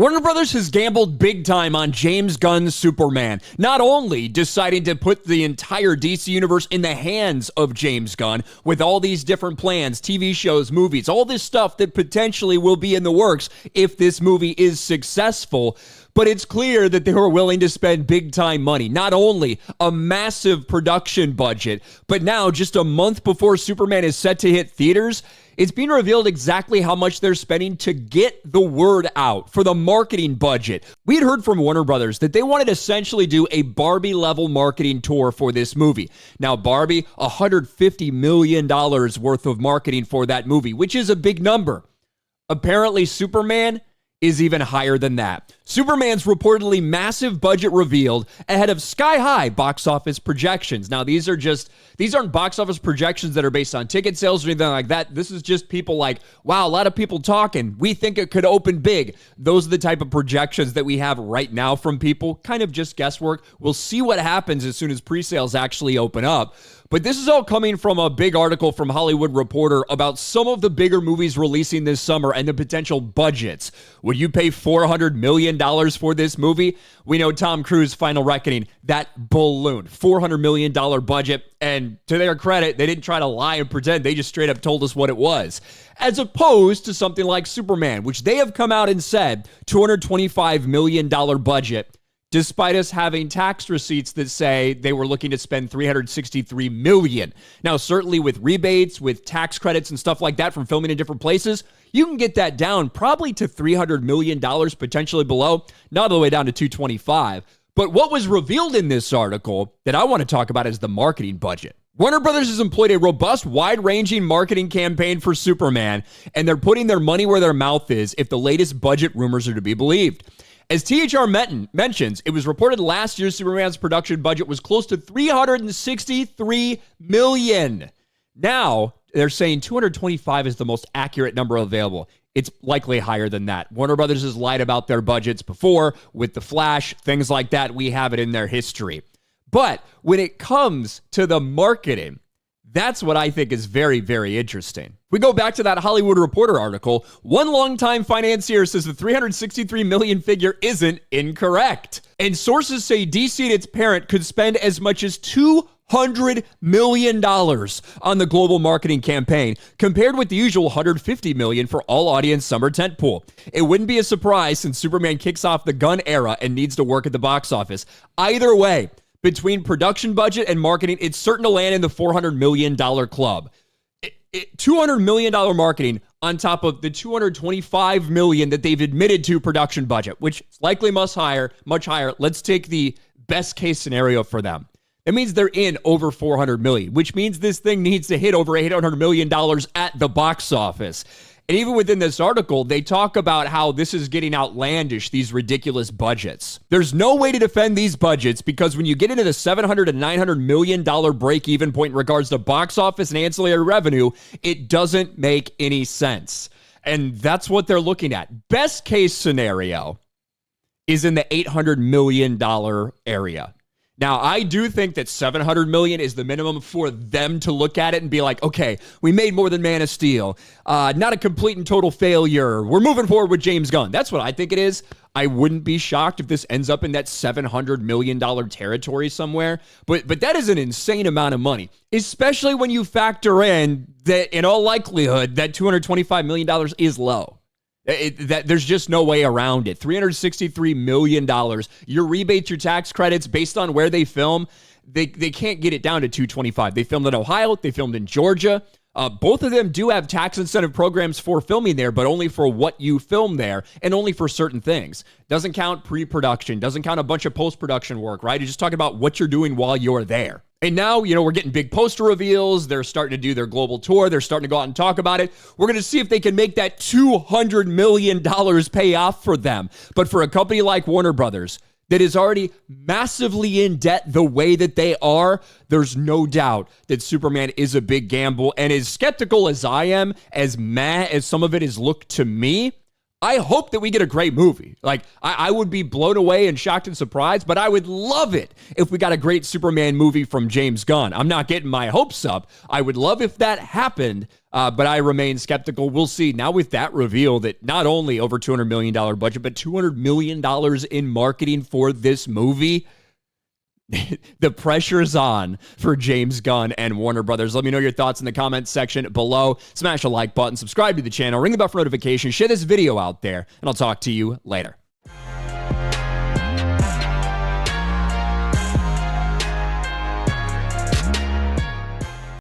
Warner Brothers has gambled big time on James Gunn's Superman, not only deciding to put the entire DC universe in the hands of James Gunn with all these different plans, TV shows, movies, all this stuff that potentially will be in the works if this movie is successful, but it's clear that they were willing to spend big time money. Not only a massive production budget, but now just a month before Superman is set to hit theaters, it's being revealed exactly how much they're spending to get the word out for the marketing budget. We had heard from Warner Brothers that they wanted to essentially do a Barbie level marketing tour for this movie. Now, Barbie, $150 million worth of marketing for that movie, which is a big number. Apparently, Superman is even higher than that. Superman's reportedly massive budget revealed ahead of sky-high box office projections. Now, these aren't box office projections that are based on ticket sales or anything like that. This is just people like, wow, a lot of people talking. We think it could open big. Those are the type of projections that we have right now from people. Kind of just guesswork. We'll see what happens as soon as pre-sales actually open up. But this is all coming from a big article from Hollywood Reporter about some of the bigger movies releasing this summer and the potential budgets. Would you pay $400 million for this movie? We know Tom Cruise, Final Reckoning, that balloon, $400 million budget. And to their credit, they didn't try to lie and pretend. They just straight up told us what it was. As opposed to something like Superman, which they have come out and said, $225 million budget. Despite us having tax receipts that say they were looking to spend $363 million. Now, certainly with rebates, with tax credits and stuff like that from filming in different places, you can get that down probably to $300 million, potentially below, not all the way down to $225. But what was revealed in this article that I want to talk about is the marketing budget. Warner Brothers has employed a robust, wide-ranging marketing campaign for Superman, and they're putting their money where their mouth is if the latest budget rumors are to be believed. As THR mentions, it was reported last year Superman's production budget was close to $363 million. Now, they're saying 225 is the most accurate number available. It's likely higher than that. Warner Brothers has lied about their budgets before with The Flash, things like that. We have it in their history. But when it comes to the marketing, that's what I think is very, very interesting. We go back to that Hollywood Reporter article. One longtime financier says the $363 million figure isn't incorrect. And sources say DC and its parent could spend as much as $200 million on the global marketing campaign, compared with the usual $150 million for all-audience summer tentpole. It wouldn't be a surprise since Superman kicks off the Gunn era and needs to work at the box office. Either way, between production budget and marketing, it's certain to land in the $400 million club. $200 million marketing on top of the $225 million that they've admitted to production budget, which is likely much higher. Let's take the best case scenario for them. That means they're in over $400 million, which means this thing needs to hit over $800 million at the box office. And even within this article, they talk about how this is getting outlandish, these ridiculous budgets. There's no way to defend these budgets because when you get into the $700 to $900 million break-even point in regards to box office and ancillary revenue, it doesn't make any sense. And that's what they're looking at. Best case scenario is in the $800 million area. Now, I do think that $700 million is the minimum for them to look at it and be like, okay, we made more than Man of Steel. Not a complete and total failure. We're moving forward with James Gunn. That's what I think it is. I wouldn't be shocked if this ends up in that $700 million territory somewhere. But that is an insane amount of money, especially when you factor in that, in all likelihood, that $225 million is low. There's just no way around it. $363 million. Your rebates, your tax credits, based on where they film, they can't get it down to $225. They filmed in Ohio. They filmed in Georgia. Both of them do have tax incentive programs for filming there, but only for what you film there and only for certain things. Doesn't count pre-production. Doesn't count a bunch of post-production work, right? You're just talking about what you're doing while you're there. And now, we're getting big poster reveals. They're starting to do their global tour. They're starting to go out and talk about it. We're going to see if they can make that $200 million pay off for them. But for a company like Warner Brothers that is already massively in debt the way that they are, there's no doubt that Superman is a big gamble. And as skeptical as I am, as mad as some of it has looked to me, I hope that we get a great movie. Like, I would be blown away and shocked and surprised, but I would love it if we got a great Superman movie from James Gunn. I'm not getting my hopes up. I would love if that happened, but I remain skeptical. We'll see. Now with that reveal that not only over $200 million budget, but $200 million in marketing for this movie, the pressure's on for James Gunn and Warner Brothers. Let me know your thoughts in the comments section below. Smash a like button, subscribe to the channel, ring the bell for notifications, share this video out there, and I'll talk to you later.